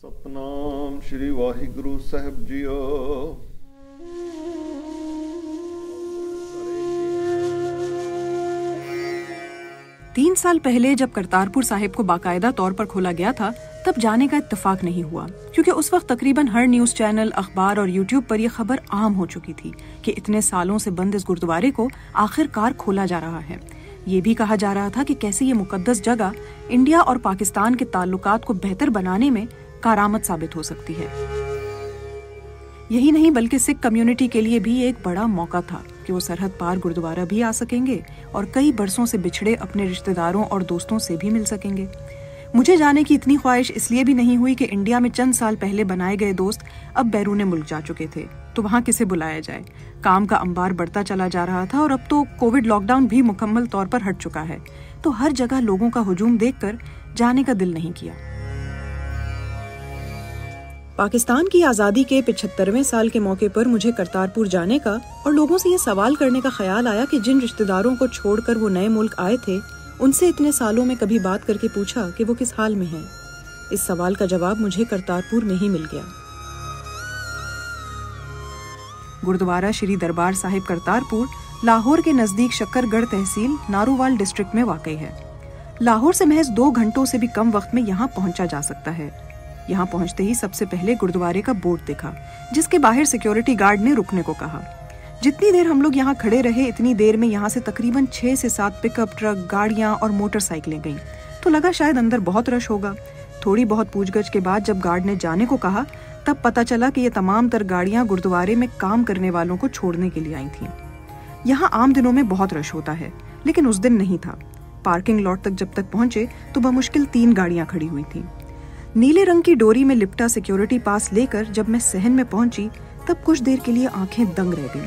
सतनाम श्री वाहिगुरु साहब जीओ। 3 साल पहले जब करतारपुर साहिब को बाकायदा तौर पर खोला गया था, तब जाने का इत्तेफाक नहीं हुआ, क्योंकि उस वक्त तकरीबन हर न्यूज चैनल, अखबार और यूट्यूब पर यह खबर आम हो चुकी थी कि इतने सालों से बंद इस गुरुद्वारे को आखिरकार खोला जा रहा है। ये भी कहा जा रहा था कि कैसे ये मुकद्दस जगह इंडिया और पाकिस्तान के ताल्लुकात को बेहतर बनाने में कारआमद साबित हो सकती है। यही नहीं बल्कि सिख कम्युनिटी के लिए भी एक बड़ा मौका था कि वो सरहद पार गुरुद्वारा भी आ सकेंगे और कई बरसों से बिछड़े अपने रिश्तेदारों और दोस्तों से भी मिल सकेंगे। मुझे जाने की इतनी ख्वाहिश इसलिए भी नहीं हुई कि इंडिया में चंद साल पहले बनाए गए दोस्त अब बैरूने मुल्क जा चुके थे, तो वहाँ किसे बुलाया जाए। काम का अंबार बढ़ता चला जा रहा था और अब तो कोविड लॉकडाउन भी मुकम्मल तौर पर हट चुका है, तो हर जगह लोगों का हुजूम देखकर जाने का दिल नहीं किया। पाकिस्तान की आज़ादी के 75वें साल के मौके पर मुझे करतारपुर जाने का और लोगों से ये सवाल करने का ख्याल आया कि जिन रिश्तेदारों को छोड़कर वो नए मुल्क आए थे, उनसे इतने सालों में कभी बात करके पूछा कि वो किस हाल में हैं। इस सवाल का जवाब मुझे करतारपुर में ही मिल गया। गुरुद्वारा श्री दरबार साहिब करतारपुर लाहौर के नजदीक शक्करगढ़ तहसील नारोवाल डिस्ट्रिक्ट में वाक़ई है। लाहौर से महज 2 घंटों से भी कम वक्त में यहाँ पहुंचा जा सकता है। यहाँ पहुंचते ही सबसे पहले गुरुद्वारे का बोर्ड देखा, जिसके बाहर सिक्योरिटी गार्ड ने रुकने को कहा। जितनी देर हम लोग यहाँ खड़े रहे, इतनी देर में यहाँ से तकरीबन 6 से 7 पिकअप ट्रक, गाड़ियाँ और मोटरसाइकिलें गईं, तो लगा शायद अंदर बहुत रश होगा। थोड़ी बहुत पूछगछ के बाद जब गार्ड ने जाने को कहा, तब पता चला कि ये तमाम तर गाड़ियाँ गुरुद्वारे में काम करने वालों को छोड़ने के लिए आई थीं। यहाँ आम दिनों में बहुत रश होता है, लेकिन उस दिन नहीं था। पार्किंग लॉट तक जब तक पहुंचे तो बमुश्किल 3 गाड़ियाँ खड़ी हुई थीं। नीले रंग की डोरी में लिपटा सिक्योरिटी पास लेकर जब मैं सहन में पहुंची, तब कुछ देर के लिए आंखें दंग रह गईं।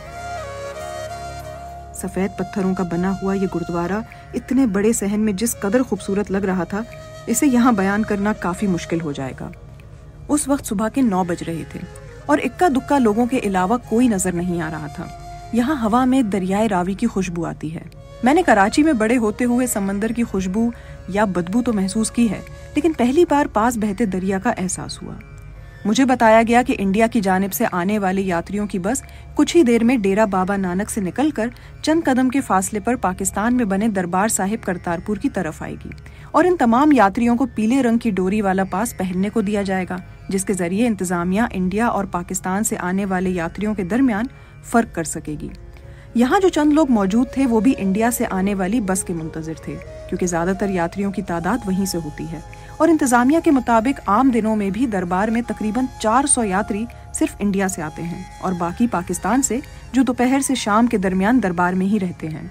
सफेद पत्थरों का बना हुआ ये गुरुद्वारा इतने बड़े सहन में जिस कदर खूबसूरत लग रहा था, इसे यहाँ बयान करना काफी मुश्किल हो जाएगा। उस वक्त सुबह के 9 बज रहे थे और इक्का दुक्का लोगों के अलावा कोई नजर नहीं आ रहा था। यहाँ हवा में दरियाए रावी की खुशबू आती है। मैंने कराची में बड़े होते हुए समंदर की खुशबू या बदबू तो महसूस की है, लेकिन पहली बार पास बहते दरिया का एहसास हुआ। मुझे बताया गया कि इंडिया की जानिब से आने वाले यात्रियों की बस कुछ ही देर में डेरा बाबा नानक से निकलकर चंद कदम के फासले पर पाकिस्तान में बने दरबार साहिब करतारपुर की तरफ आएगी और इन तमाम यात्रियों को पीले रंग की डोरी वाला पास पहनने को दिया जाएगा, जिसके जरिए इंतजामिया इंडिया और पाकिस्तान से आने वाले यात्रियों के दरमियान फर्क कर सकेगी। यहाँ जो चंद लोग मौजूद थे वो भी इंडिया से आने वाली बस के मुंतजिर थे, क्योंकि ज्यादातर यात्रियों की तादाद वहीं से होती है और इंतजामिया के मुताबिक आम दिनों में भी दरबार में तकरीबन 400 यात्री सिर्फ इंडिया से आते हैं और बाकी पाकिस्तान से, जो दोपहर से शाम के दरमियान दरबार में ही रहते हैं।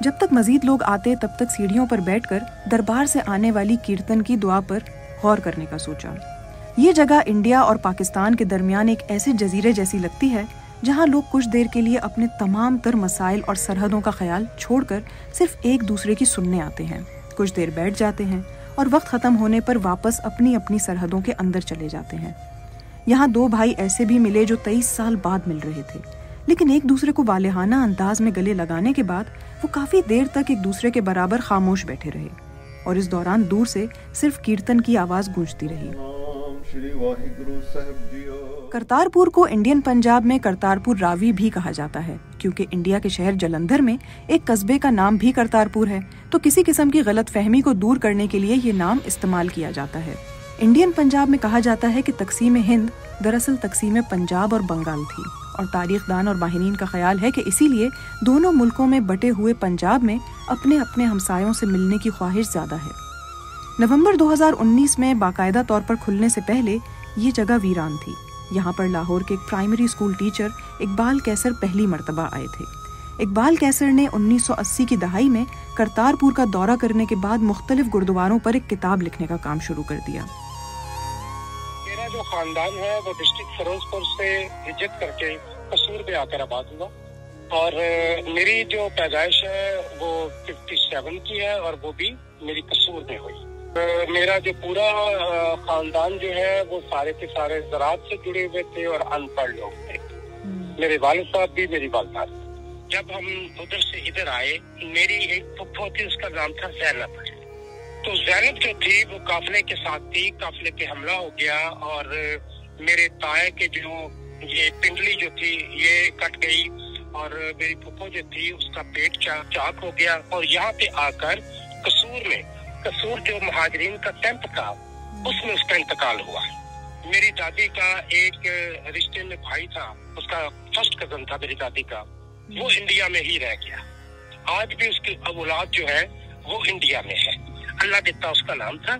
जब तक मजीद लोग आते तब तक सीढ़ियों पर बैठकर दरबार से आने वाली कीर्तन की दुआ पर गौर करने का सोचा। ये जगह इंडिया और पाकिस्तान के दरमियान एक ऐसे जजीरे जैसी लगती है जहाँ लोग कुछ देर के लिए अपने तमाम तर मसाइल और सरहदों का ख्याल छोड़कर सिर्फ एक दूसरे की सुनने आते हैं, कुछ देर बैठ जाते हैं और वक्त खत्म होने पर वापस अपनी अपनी सरहदों के अंदर चले जाते हैं। यहाँ 2 भाई ऐसे भी मिले जो 23 साल बाद मिल रहे थे, लेकिन एक दूसरे को वालेहाना अंदाज में गले लगाने के बाद वो काफी देर तक एक दूसरे के बराबर खामोश बैठे रहे और इस दौरान दूर से सिर्फ कीर्तन की आवाज गूंजती रही। करतारपुर को इंडियन पंजाब में करतारपुर रावी भी कहा जाता है, क्योंकि इंडिया के शहर जलंधर में एक कस्बे का नाम भी करतारपुर है, तो किसी किस्म की गलत फहमी को दूर करने के लिए ये नाम इस्तेमाल किया जाता है। इंडियन पंजाब में कहा जाता है कि तकसीम हिंद दरअसल तकसीम पंजाब और बंगाल थी और तारीखदान और माहिरीन का ख्याल है कि इसीलिए दोनों मुल्कों में बटे हुए पंजाब में अपने अपने हमसायों से मिलने की ख्वाहिश ज्यादा है। नवंबर 2019 में बाकायदा तौर पर खुलने से पहले ये जगह वीरान थी। यहाँ पर लाहौर के एक प्राइमरी स्कूल टीचर इकबाल कैसर पहली मर्तबा आए थे। इकबाल कैसर ने 1980 की दहाई में करतारपुर का दौरा करने के बाद मुख्तलिफ गुरुद्वारों पर एक किताब लिखने का काम शुरू कर दिया। मेरा जो खानदान है वो डिस्ट्रिक्ट फिरोजपुर से हिजरत करके कसूर में आकर आबाद हुआ और मेरी जो पैदाइश है वो 57 की है और वो भी मेरी कसूर में हुई। मेरा जो पूरा खानदान जो है वो सारे के सारे ज़राअत से जुड़े हुए थे और अनपढ़ लोग थे। मेरे वालिद साहब भी, मेरी वालिदा। जब हम उधर से इधर आए, मेरी एक फुफ्फो थी, उसका नाम था ज़ैनब। तो ज़ैनब जो थी वो काफिले के साथ थी, काफिले पे हमला हो गया और मेरे ताए के जो ये पिंडली जो थी ये कट गई और मेरी फुफो जो थी उसका पेट चाक हो गया। और यहाँ पे आकर कसूर जो महाजरीन का कैंप था उसमें उसका इंतकाल हुआ। मेरी दादी का एक रिश्ते में भाई था, उसका फर्स्ट कजन था मेरी दादी का, वो इंडिया में ही रह गया। आज भी उसकी औलाद जो है वो इंडिया में है, अल्लाह देता उसका नाम था,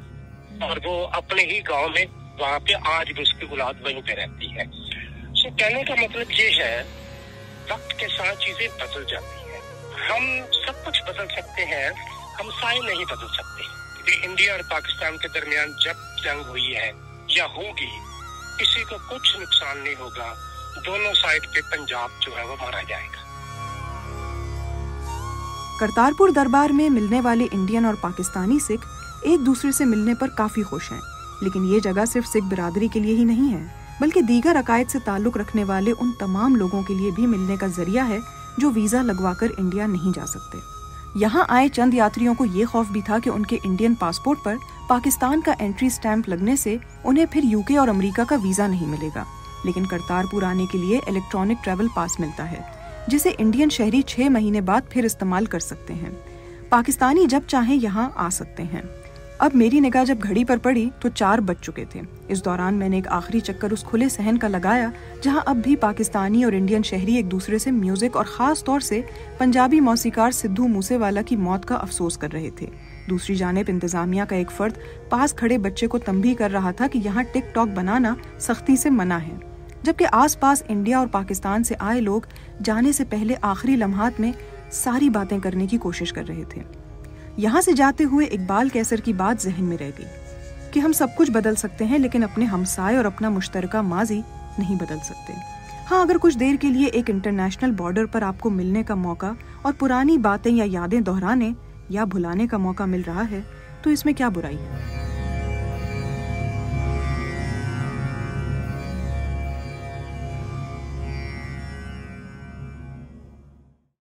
और वो अपने ही गांव में वहाँ पे आज भी उसकी औलाद वहीं पे रहती है। सो कहने का मतलब ये है वक्त के साथ चीजें बदल जाती हैं। हम सब कुछ बदल सकते हैं, हम साए नहीं बदल सकते। क्योंकि इंडिया और पाकिस्तान के दरमियान जब जंग हुई है या होगी, किसी को कुछ नुकसान नहीं होगा, दोनों साइड पे पंजाब जो है वो मारा जाएगा। करतारपुर दरबार में मिलने वाले इंडियन और पाकिस्तानी सिख एक दूसरे से मिलने पर काफी खुश हैं, लेकिन ये जगह सिर्फ सिख बिरादरी के लिए ही नहीं है, बल्कि दीगर अकायद से ताल्लुक रखने वाले उन तमाम लोगों के लिए भी मिलने का जरिया है जो वीजा लगवाकर इंडिया नहीं जा सकते। यहाँ आए चंद यात्रियों को ये खौफ भी था कि उनके इंडियन पासपोर्ट पर पाकिस्तान का एंट्री स्टैंप लगने से उन्हें फिर यूके और अमेरिका का वीजा नहीं मिलेगा। लेकिन करतारपुर आने के लिए इलेक्ट्रॉनिक ट्रैवल पास मिलता है, जिसे इंडियन शहरी 6 महीने बाद फिर इस्तेमाल कर सकते हैं। पाकिस्तानी जब चाहें यहाँ आ सकते हैं। अब मेरी निगाह जब घड़ी पर पड़ी तो 4 बज चुके थे। इस दौरान मैंने एक आखिरी चक्कर उस खुले सहन का लगाया जहाँ अब भी पाकिस्तानी और इंडियन शहरी एक दूसरे से म्यूजिक और खास तौर से पंजाबी मौसीकार सिद्धू मूसेवाला की मौत का अफसोस कर रहे थे। दूसरी जानिब इंतजामिया का एक फर्द पास खड़े बच्चे को तंबीह कर रहा था कि यहाँ टिकटॉक बनाना सख्ती से मना है, जबकि आसपास इंडिया और पाकिस्तान से आए लोग जाने से पहले आखिरी लम्हात में सारी बातें करने की कोशिश कर रहे थे। यहाँ से जाते हुए इकबाल कैसर की बात जहन में रह गई कि हम सब कुछ बदल सकते हैं, लेकिन अपने हमसाए और अपना मुश्तरका माजी नहीं बदल सकते। हाँ, अगर कुछ देर के लिए एक इंटरनेशनल बॉर्डर पर आपको मिलने का मौका और पुरानी बातें या यादें दोहराने या भुलाने का मौका मिल रहा है तो इसमें क्या बुराई है।